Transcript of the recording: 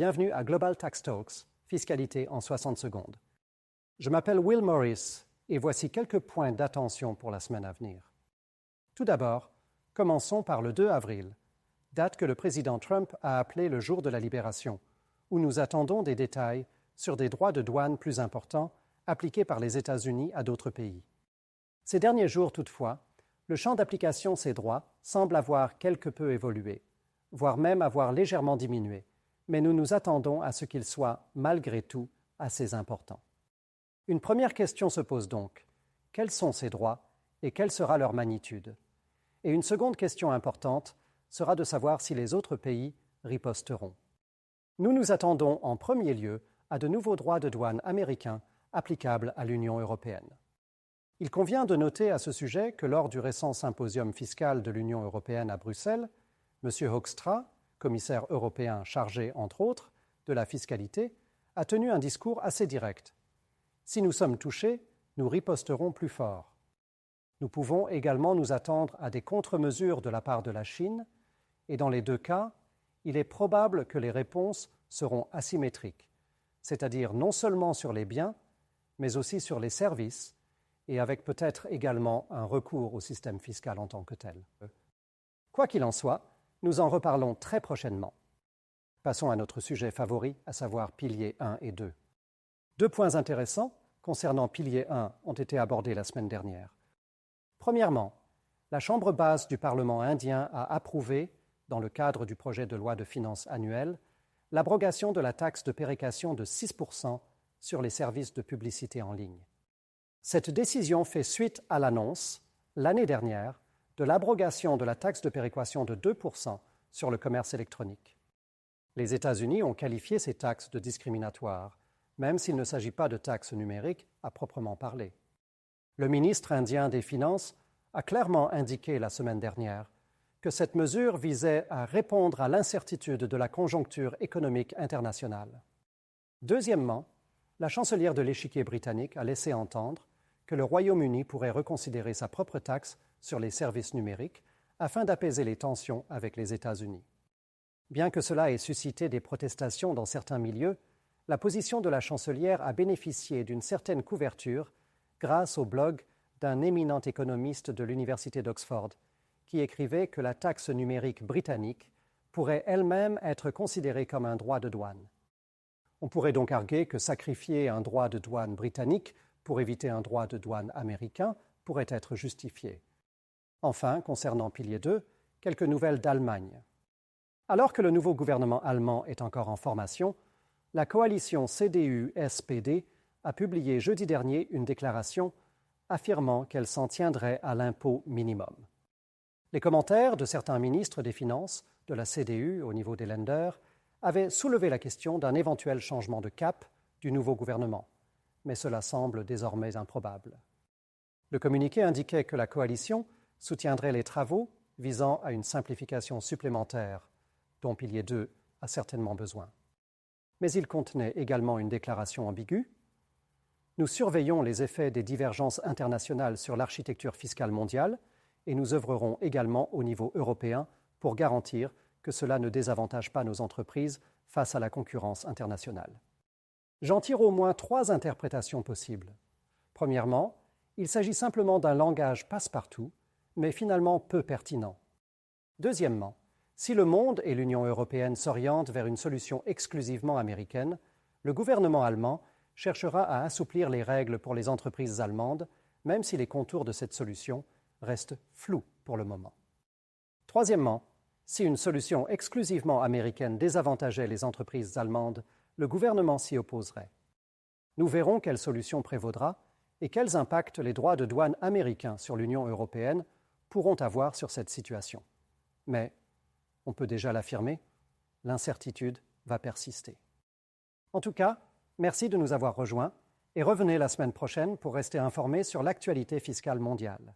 Bienvenue à Global Tax Talks, fiscalité en 60 secondes. Je m'appelle Will Morris et voici quelques points d'attention pour la semaine à venir. Tout d'abord, commençons par le 2 avril, date que le président Trump a appelée le jour de la libération, où nous attendons des détails sur des droits de douane plus importants appliqués par les États-Unis à d'autres pays. Ces derniers jours, toutefois, le champ d'application de ces droits semble avoir quelque peu évolué, voire même avoir légèrement diminué, mais nous nous attendons à ce qu'il soit, malgré tout, assez important. Une première question se pose donc. Quels sont ces droits et quelle sera leur magnitude? Et une seconde question importante sera de savoir si les autres pays riposteront. Nous nous attendons en premier lieu à de nouveaux droits de douane américains applicables à l'Union européenne. Il convient de noter à ce sujet que lors du récent symposium fiscal de l'Union européenne à Bruxelles, M. Hoekstra, commissaire européen chargé, entre autres, de la fiscalité, a tenu un discours assez direct. Si nous sommes touchés, nous riposterons plus fort. Nous pouvons également nous attendre à des contre-mesures de la part de la Chine, et dans les deux cas, il est probable que les réponses seront asymétriques, c'est-à-dire non seulement sur les biens, mais aussi sur les services, et avec peut-être également un recours au système fiscal en tant que tel. Quoi qu'il en soit, nous en reparlons très prochainement. Passons à notre sujet favori, à savoir piliers 1 et 2. Deux points intéressants concernant pilier 1 ont été abordés la semaine dernière. Premièrement, la Chambre basse du Parlement indien a approuvé, dans le cadre du projet de loi de finances annuelle, l'abrogation de la taxe de péréquation de 6% sur les services de publicité en ligne. Cette décision fait suite à l'annonce, l'année dernière, de l'abrogation de la taxe de péréquation de 2% sur le commerce électronique. Les États-Unis ont qualifié ces taxes de discriminatoires, même s'il ne s'agit pas de taxes numériques à proprement parler. Le ministre indien des Finances a clairement indiqué la semaine dernière que cette mesure visait à répondre à l'incertitude de la conjoncture économique internationale. Deuxièmement, la chancelière de l'échiquier britannique a laissé entendre que le Royaume-Uni pourrait reconsidérer sa propre taxe sur les services numériques afin d'apaiser les tensions avec les États-Unis. Bien que cela ait suscité des protestations dans certains milieux, la position de la chancelière a bénéficié d'une certaine couverture grâce au blog d'un éminent économiste de l'Université d'Oxford qui écrivait que la taxe numérique britannique pourrait elle-même être considérée comme un droit de douane. On pourrait donc arguer que sacrifier un droit de douane britannique pour éviter un droit de douane américain pourrait être justifié. Enfin, concernant pilier 2, quelques nouvelles d'Allemagne. Alors que le nouveau gouvernement allemand est encore en formation, la coalition CDU-SPD a publié jeudi dernier une déclaration affirmant qu'elle s'en tiendrait à l'impôt minimum. Les commentaires de certains ministres des Finances de la CDU au niveau des Länder avaient soulevé la question d'un éventuel changement de cap du nouveau gouvernement, mais cela semble désormais improbable. Le communiqué indiquait que la coalition soutiendrait les travaux visant à une simplification supplémentaire, dont pilier 2 a certainement besoin. Mais il contenait également une déclaration ambiguë. Nous surveillons les effets des divergences internationales sur l'architecture fiscale mondiale et nous œuvrerons également au niveau européen pour garantir que cela ne désavantage pas nos entreprises face à la concurrence internationale. J'en tire au moins 3 interprétations possibles. Premièrement, il s'agit simplement d'un langage passe-partout, mais finalement peu pertinent. Deuxièmement, si le monde et l'Union européenne s'orientent vers une solution exclusivement américaine, le gouvernement allemand cherchera à assouplir les règles pour les entreprises allemandes, même si les contours de cette solution restent flous pour le moment. Troisièmement, si une solution exclusivement américaine désavantageait les entreprises allemandes, le gouvernement s'y opposerait. Nous verrons quelle solution prévaudra et quels impacts les droits de douane américains sur l'Union européenne pourront avoir sur cette situation. Mais, on peut déjà l'affirmer, l'incertitude va persister. En tout cas, merci de nous avoir rejoints et revenez la semaine prochaine pour rester informés sur l'actualité fiscale mondiale.